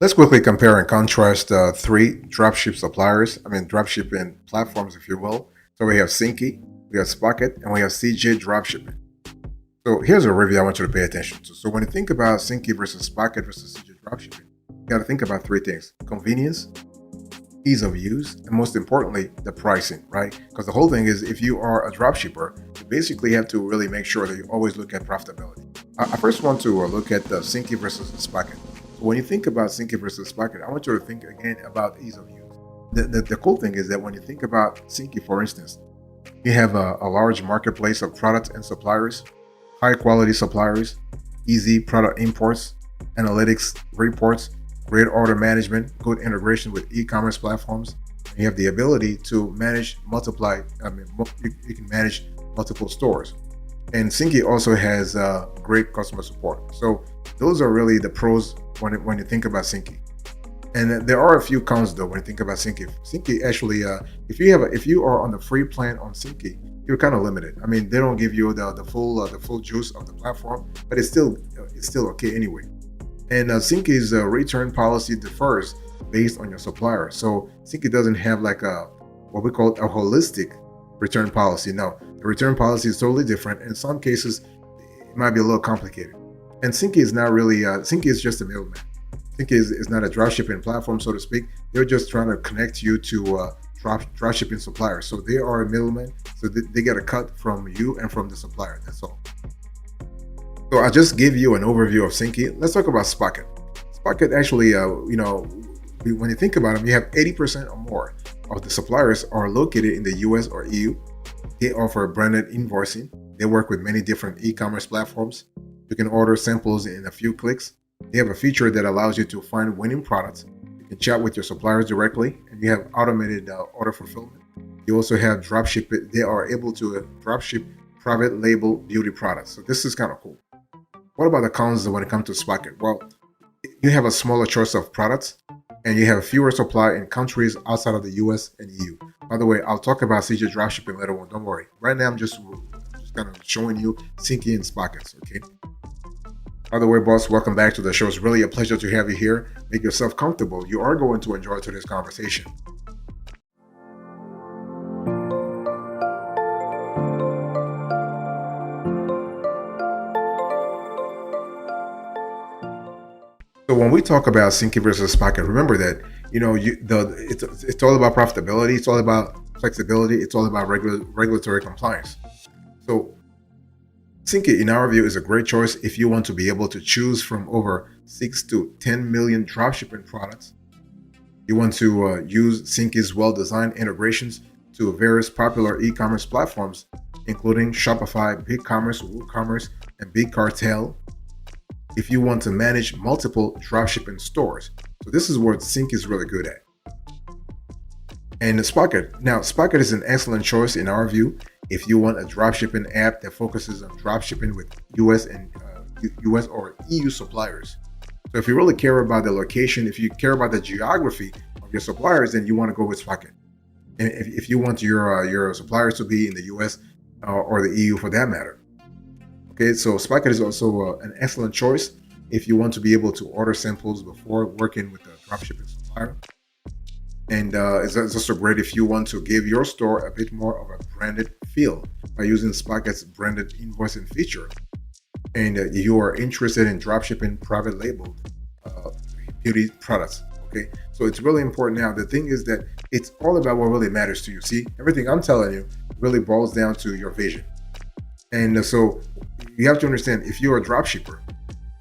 Let's quickly compare and contrast three dropshipping platforms, if you will. So we have Syncee, we have Spocket, and we have CJdropshipping. So here's a review I want you to pay attention to. So when you think about Syncee versus Spocket versus CJdropshipping, you got to think about three things: convenience, ease of use, and most importantly, the pricing, right? Because the whole thing is, if you are a dropshipper, you basically have to really make sure that you always look at profitability. I first want to look at the Syncee versus the Spocket. So when you think about Syncee versus Spocket, I want you to think again about ease of use. The cool thing is that when you think about Syncee, for instance, you have a large marketplace of products and suppliers, high quality suppliers, easy product imports, analytics reports, great order management, good integration with e-commerce platforms. And you have the ability to manage you can manage multiple stores. And Syncee also has great customer support. So those are really the pros when you think about Syncee. And there are a few cons though when you think about Syncee. Syncee actually, if you are on the free plan on Syncee, you're kind of limited. I mean, they don't give you the full juice of the platform, but it's still okay anyway. And Syncee's return policy differs based on your supplier. So Syncee doesn't have like what we call a holistic return policy. No, the return policy is totally different. In some cases, it might be a little complicated. And Syncee is not really, Syncee is just a middleman. Syncee is not a dropshipping platform, so to speak. They're just trying to connect you to dropshipping suppliers. So they are a middleman, so they get a cut from you and from the supplier, that's all. So I just gave you an overview of Syncee. Let's talk about Spocket. Spocket actually, when you think about them, you have 80% or more of the suppliers are located in the US or EU. They offer branded invoicing. They work with many different e-commerce platforms. You can order samples in a few clicks. They have a feature that allows you to find winning products. You can chat with your suppliers directly, and you have automated order fulfillment. You also have dropship. They are able to dropship private label beauty products. So this is kind of cool. What about the cons when it comes to Spocket? Well, you have a smaller choice of products, and you have fewer supply in countries outside of the US and EU. By the way, I'll talk about CJdropshipping later on. Don't worry. Right now, I'm just kind of showing you Syncee and Spockets, okay? By the way, boss, welcome back to the show. It's really a pleasure to have you here. Make yourself comfortable. You are going to enjoy today's conversation. So when we talk about Syncee versus Spocket, remember that it's all about profitability. It's all about flexibility. It's all about regulatory compliance. So Syncee, in our view, is a great choice if you want to be able to choose from over 6 to 10 million dropshipping products. You want to use Syncee's well-designed integrations to various popular e-commerce platforms, including Shopify, BigCommerce, WooCommerce, and BigCartel. If you want to manage multiple dropshipping stores. So this is what Syncee is really good at. And Spocket. Now, Spocket is an excellent choice in our view if you want a dropshipping app that focuses on dropshipping with US or EU suppliers. So if you really care about the location, if you care about the geography of your suppliers, then you want to go with Spocket. And if you want your suppliers to be in the US or the EU for that matter. Okay, so Spocket is also an excellent choice if you want to be able to order samples before working with a dropshipping supplier. And it's also great if you want to give your store a bit more of a branded feel by using Spocket's branded invoicing feature. And you are interested in dropshipping private labeled beauty products. Okay, so it's really important now. The thing is that it's all about what really matters to you. See, everything I'm telling you really boils down to your vision. And so you have to understand, if you're a dropshipper,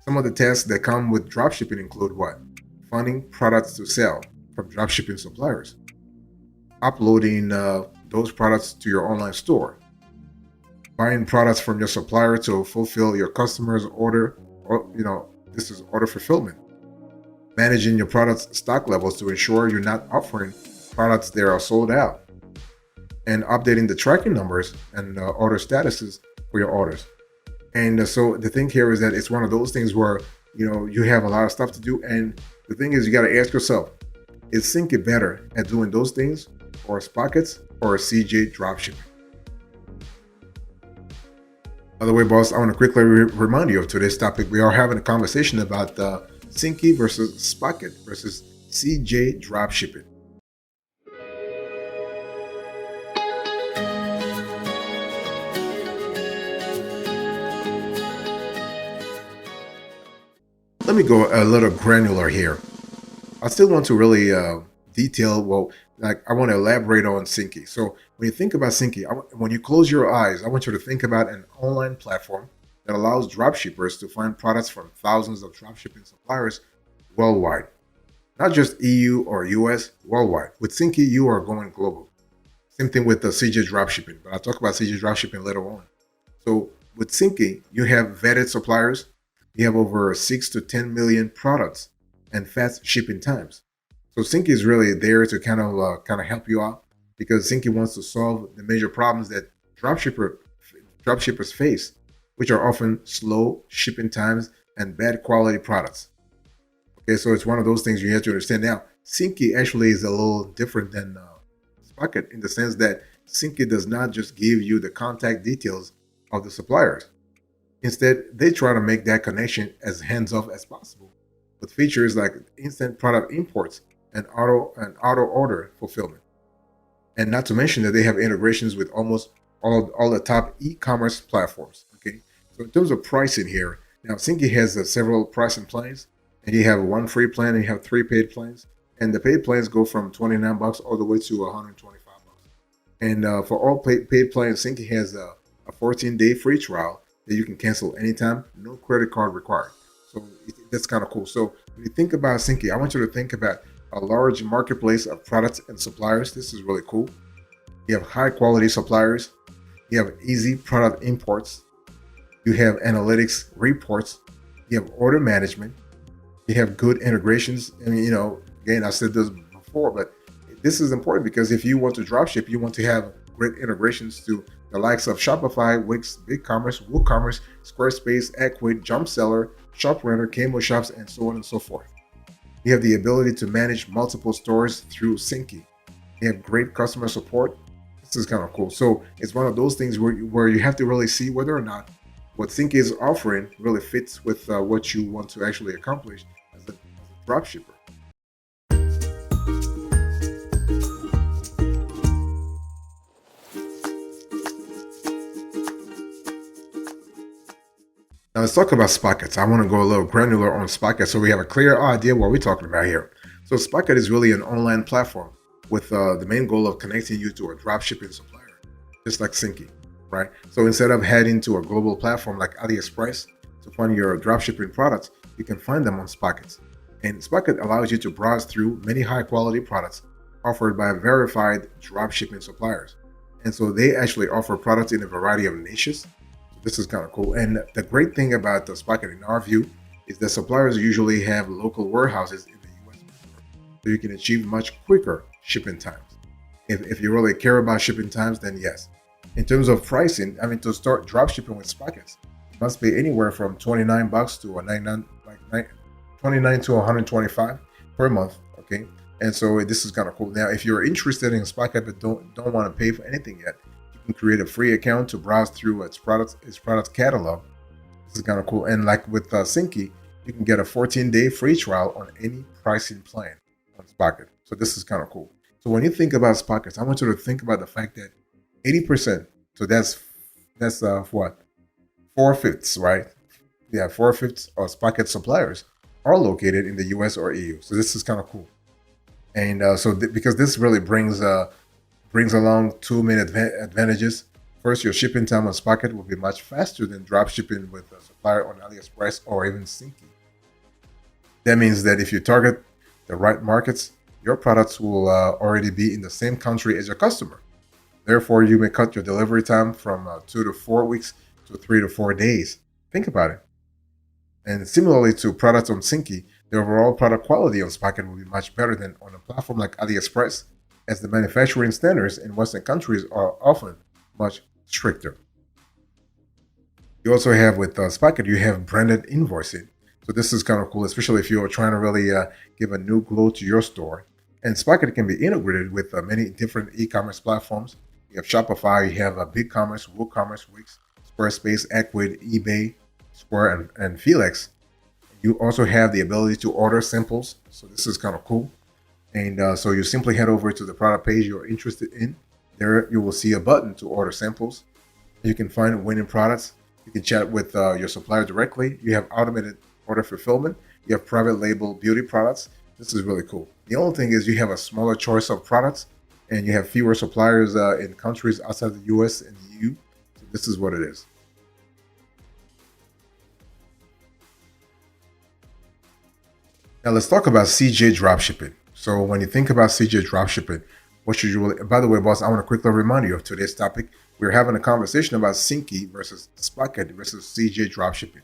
some of the tasks that come with dropshipping include what? Finding products to sell from dropshipping suppliers, uploading those products to your online store, buying products from your supplier to fulfill your customer's order, or this is order fulfillment, managing your product's stock levels to ensure you're not offering products that are sold out, and updating the tracking numbers and order statuses for your orders. And so the thing here is that it's one of those things where you have a lot of stuff to do, and the thing is, you got to ask yourself, is Syncee better at doing those things, or Spockets, or CJdropshipping? By the way, boss, I want to quickly remind you of today's topic. We are having a conversation about Syncee versus Spocket versus CJ Dropshipping. Let me go a little granular here. I still want to really detail, well, like I want to elaborate on Syncee. So when you think about Syncee, when you close your eyes, I want you to think about an online platform that allows dropshippers to find products from thousands of dropshipping suppliers worldwide. Not just EU or US, worldwide. With Syncee, you are going global. Same thing with the CJ Dropshipping, but I'll talk about CJ Dropshipping later on. So with Syncee, you have vetted suppliers, you have over 6 to 10 million products and fast shipping times. So Syncee is really there to kind of help you out because Syncee wants to solve the major problems that dropshippers face, which are often slow shipping times and bad quality products. Okay, so it's one of those things you have to understand. Now, Syncee actually is a little different than Spocket in the sense that Syncee does not just give you the contact details of the suppliers. Instead, they try to make that connection as hands-off as possible with features like instant product imports and auto order fulfillment. And not to mention that they have integrations with almost all the top e-commerce platforms. Okay, so in terms of pricing here, now Syncee has several pricing plans, and you have one free plan and you have three paid plans. And the paid plans go from $29 all the way to $125. And for all paid plans, Syncee has a 14-day free trial that you can cancel anytime, no credit card required. So that's kind of cool. So when you think about Syncee, I want you to think about a large marketplace of products and suppliers. This is really cool. You have high quality suppliers. You have easy product imports. You have analytics reports. You have order management. You have good integrations. I mean, again, I said this before, but this is important because if you want to dropship, you want to have great integrations to the likes of Shopify, Wix, BigCommerce, WooCommerce, Squarespace, Ecwid, JumpSeller, ShopRunner, Camo Shops, and so on and so forth. You have the ability to manage multiple stores through Syncee. You have great customer support. This is kind of cool. So it's one of those things where you have to really see whether or not what Syncee is offering really fits with what you want to actually accomplish as a dropshipper. Now let's talk about Spockets. I want to go a little granular on Spocket so we have a clear idea what we're talking about here. So Spocket is really an online platform with the main goal of connecting you to a dropshipping supplier, just like Syncee, right? So instead of heading to a global platform like AliExpress to find your dropshipping products, you can find them on Spockets. And Spocket allows you to browse through many high quality products offered by verified dropshipping suppliers. And so they actually offer products in a variety of niches. This is kind of cool. And the great thing about the Spocket, in our view, is that suppliers usually have local warehouses in the US, so you can achieve much quicker shipping times. If you really care about shipping times, then yes. In terms of pricing, I mean, to start dropshipping with Spockets, you must pay anywhere from $29 to 29 to 125 per month. Okay, and so this is kind of cool. Now, if you're interested in Spocket but don't want to pay for anything yet, create a free account to browse through its product catalog. This is kind of cool. And like with Syncee, you can get a 14-day free trial on any pricing plan on Spocket. So this is kind of cool. So when you think about Spockets, I want you to think about the fact that 80%, so that's what? 4/5, right? Yeah, 4/5 of Spocket suppliers are located in the US or EU. So this is kind of cool. And because this really brings along two main advantages. First, your shipping time on Spocket will be much faster than drop shipping with a supplier on AliExpress or even Syncee. That means that if you target the right markets, your products will already be in the same country as your customer. Therefore, you may cut your delivery time from 2 to 4 weeks to 3 to 4 days. Think about it. And similarly to products on Syncee, the overall product quality on Spocket will be much better than on a platform like AliExpress, as the manufacturing standards in Western countries are often much stricter. You also have with Spocket, you have branded invoicing. So this is kind of cool, especially if you're trying to really give a new glow to your store. And Spocket can be integrated with many different e-commerce platforms. You have Shopify, you have BigCommerce, WooCommerce, Wix, Squarespace, Ecwid, eBay, Square, and Felix. You also have the ability to order samples. So this is kind of cool. And so you simply head over to the product page you're interested in. There you will see a button to order samples. You can find winning products. You can chat with your supplier directly. You have automated order fulfillment. You have private label beauty products. This is really cool. The only thing is you have a smaller choice of products and you have fewer suppliers in countries outside the US and the EU. So this is what it is. Now let's talk about CJ dropshipping. So when you think about CJ dropshipping, what should you really, by the way, boss, I want to quickly remind you of today's topic. We're having a conversation about Syncee versus Spocket versus CJ dropshipping.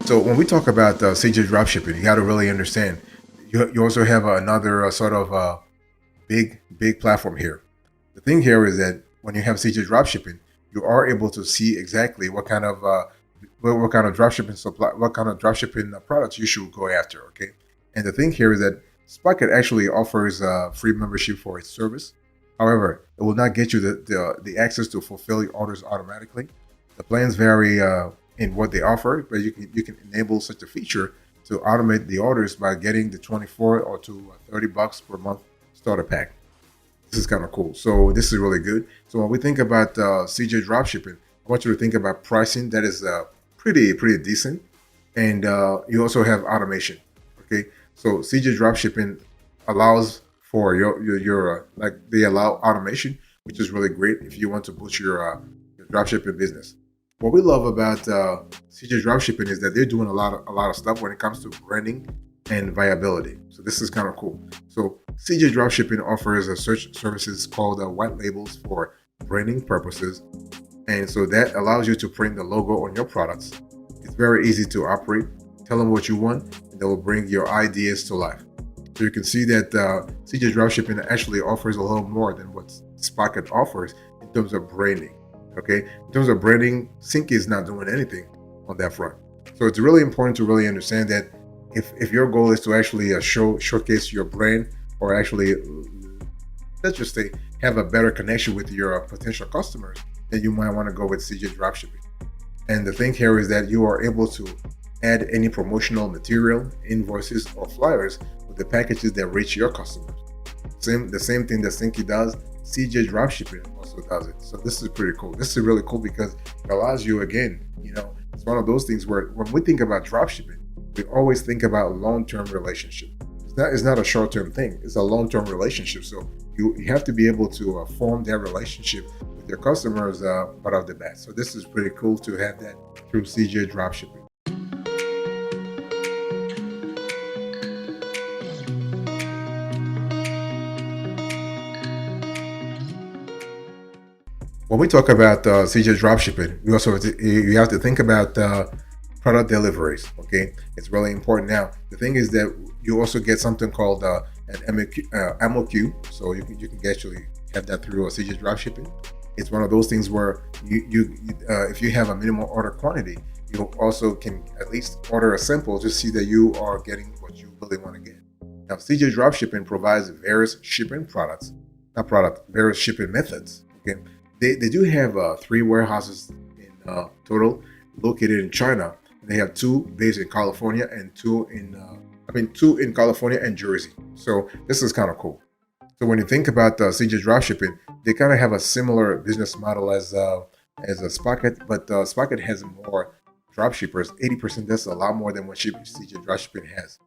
So when we talk about CJ dropshipping, you got to really understand. You also have another sort of big platform here. The thing here is that when you have CJ dropshipping, you are able to see exactly what kind of dropshipping supply, what kind of dropshipping products you should go after. Okay, and the thing here is that Spocket actually offers free membership for its service. However, it will not get you the access to fulfill your orders automatically. The plans vary in what they offer, but you can enable such a feature to automate the orders by getting the 24 or to $30 per month starter pack. This is kind of cool. So this is really good. So when we think about CJ dropshipping, I want you to think about pricing that is pretty decent, and you also have automation. Okay, so CJ dropshipping allows for your like they allow automation, which is really great if you want to boost your dropshipping business. What we love about CJ dropshipping is that they're doing a lot of stuff when it comes to branding and viability. So this is kind of cool. So CJ dropshipping offers a search services called white labels for branding purposes. And so that allows you to print the logo on your products. It's very easy to operate. Tell them what you want and they will bring your ideas to life. So you can see that CJ dropshipping actually offers a little more than what Spocket offers in terms of branding. Okay, in terms of branding, Syncee is not doing anything on that front. So it's really important to really understand that if your goal is to actually showcase your brand, or actually, let's just say, have a better connection with your potential customers, then you might want to go with CJ dropshipping. And the thing here is that you are able to add any promotional material, invoices, or flyers with the packages that reach your customers. The same thing that Syncee does, CJ dropshipping also does it. So this is pretty cool. This is really cool because it allows you, again, it's one of those things where when we think about dropshipping, we always think about long-term relationship. It's not a short-term thing. It's a long-term relationship. So you have to be able to form that relationship with your customers right off the bat. So this is pretty cool to have that through CJ dropshipping. When we talk about CJ dropshipping, you have to think about product deliveries. Okay, it's really important. Now, the thing is that you also get something called an MOQ, so you can actually have that through CJ dropshipping. It's one of those things where if you have a minimal order quantity, you also can at least order a sample to see that you are getting what you really want to get. Now, CJ dropshipping provides various shipping various shipping methods. Okay. They do have 3 warehouses in total located in China. They have 2 based in California and 2 in California and Jersey. So this is kind of cool. So when you think about CJ dropshipping, they kind of have a similar business model as a Spocket, but Spocket has more dropshippers. 80%, that's a lot more than what CJ dropshipping has.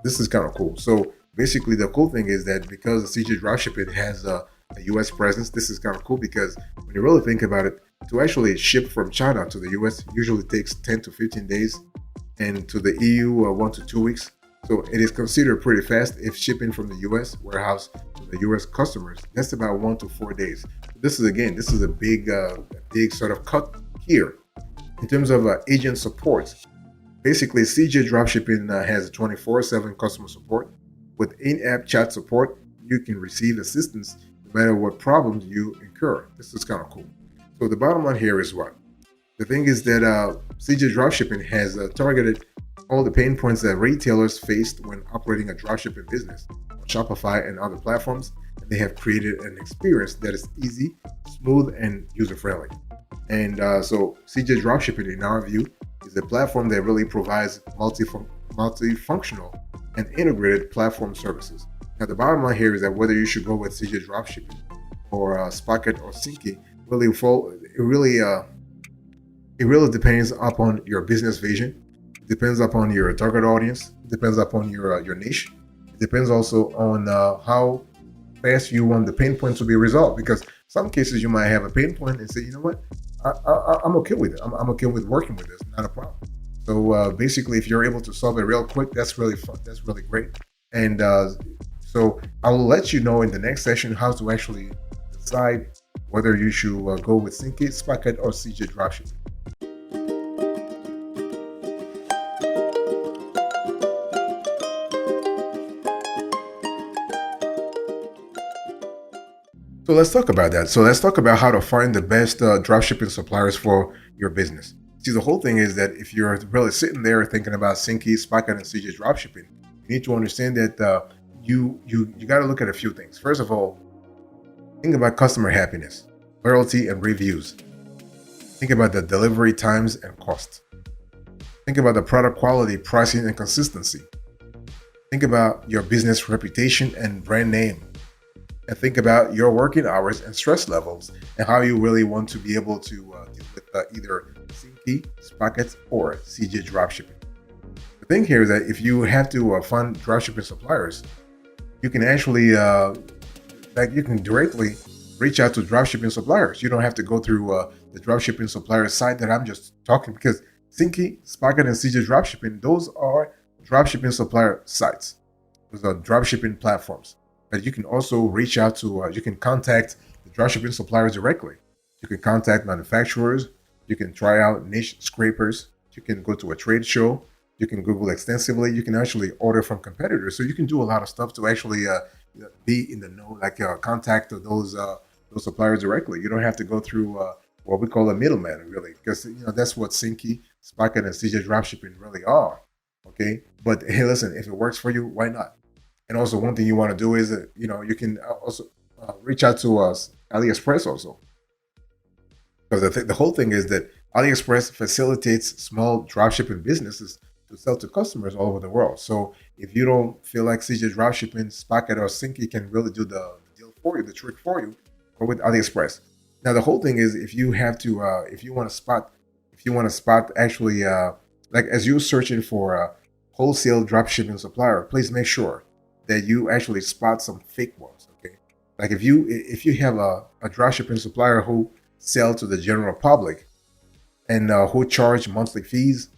This is kind of cool. So basically, the cool thing is that because CJ dropshipping has a US presence, this is kind of cool because when you really think about it, to actually ship from China to the US usually takes 10 to 15 days, and to the EU 1 to 2 weeks. So it is considered pretty fast if shipping from the US warehouse to the US customers. That's about 1 to 4 days. This is a big sort of cut here. In terms of agent support, basically CJ dropshipping has 24/7 customer support. With in-app chat support, you can receive assistance no matter what problems you incur. This is kind of cool. So the bottom line here is what? The thing is that CJ dropshipping has targeted all the pain points that retailers faced when operating a dropshipping business on Shopify and other platforms. and they have created an experience that is easy, smooth, and user-friendly. And so CJ Dropshipping, in our view, is a platform that really provides multifunctional and integrated platform services. Now, the bottom line here is that whether you should go with CJ Dropshipping or Spocket or Syncee, it really depends upon your business vision. It depends upon your target audience. It depends upon your niche. It depends also on how fast you want the pain point to be resolved. Because some cases you might have a pain point and say, you know what, I'm okay with it. I'm okay with working with this. Not a problem. So basically, if you're able to solve it real quick, that's really fun. That's really great. And so I'll let you know in the next session how to actually decide whether you should go with Syncee, Spocket, or CJ Dropshipping. So let's talk about that. So let's talk about how to find the best dropshipping suppliers for your business. See, the whole thing is that if you're really sitting there thinking about Syncee, Spocket, and CJ Dropshipping, you need to understand that you got to look at a few things. First of all, think about customer happiness, loyalty, and reviews. Think about the delivery times and cost. Think about the product quality, pricing, and consistency. Think about your business reputation and brand name. And think about your working hours and stress levels and how you really want to be able to deal with either Syncee, Spocket, or CJ Dropshipping. The thing here is that if you have to fund dropshipping suppliers, you can actually you can directly reach out to dropshipping suppliers. You don't have to go through the dropshipping supplier site that I'm just talking, because Syncee, Spocket, and CJ Dropshipping, those are dropshipping supplier sites. Those are dropshipping platforms. But you can also reach out to, you can contact the dropshipping suppliers directly. You can contact manufacturers. You can try out niche scrapers. You can go to a trade show. You can Google extensively. You can actually order from competitors. So you can do a lot of stuff to actually be in the know, like contact those suppliers directly. You don't have to go through what we call a middleman, really, because that's what Syncee, Spocket, and CJ Dropshipping really are. Okay, but hey, listen, if it works for you, why not? And also, one thing you want to do is you can also reach out to AliExpress also, because the whole thing is that AliExpress facilitates small dropshipping businesses to sell to customers all over the world. So if you don't feel like CJ Dropshipping, Spocket, or Syncee can really do the deal for you, the trick for you, go with AliExpress. Now the whole thing is, if you want to spot actually like as you're searching for a wholesale dropshipping supplier, please make sure that you actually spot some fake ones. Okay, like if you have a dropshipping supplier who sell to the general public and who charge monthly fees,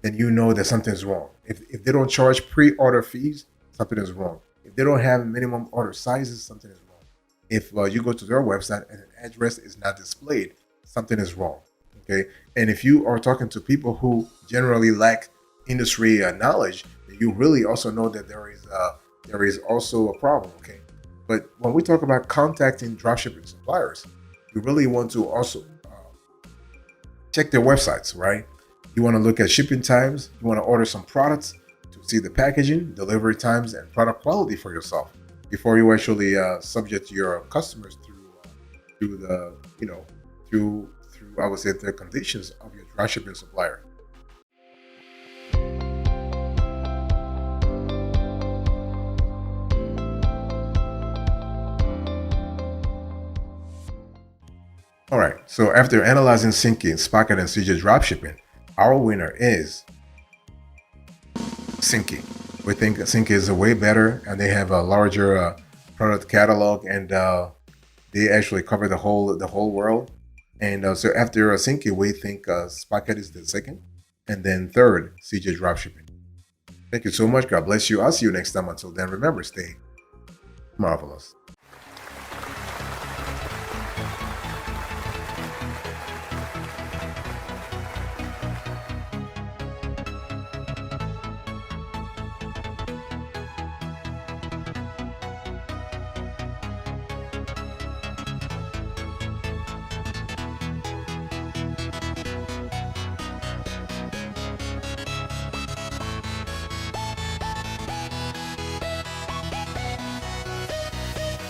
then you know that something's wrong. If they don't charge pre-order fees, something is wrong. If they don't have minimum order sizes, something is wrong. If you go to their website and an address is not displayed, something is wrong. Okay, and if you are talking to people who generally lack industry knowledge, you really also know that there is also a problem. Okay, but when we talk about contacting dropshipping suppliers, you really want to also check their websites, right? You want to look at shipping times. You want to order some products to see the packaging, delivery times, and product quality for yourself before you actually subject your customers through the through I would say the conditions of your dropshipping supplier. All right, so after analyzing Syncee, Spocket, and CJ Dropshipping, our winner is Syncee. We think Syncee is way better, and they have a larger product catalog, and they actually cover the whole world. And so after Syncee, we think Spocket is the second, and then third, CJ Dropshipping. Thank you so much. God bless you. I'll see you next time. Until then, remember, stay marvelous.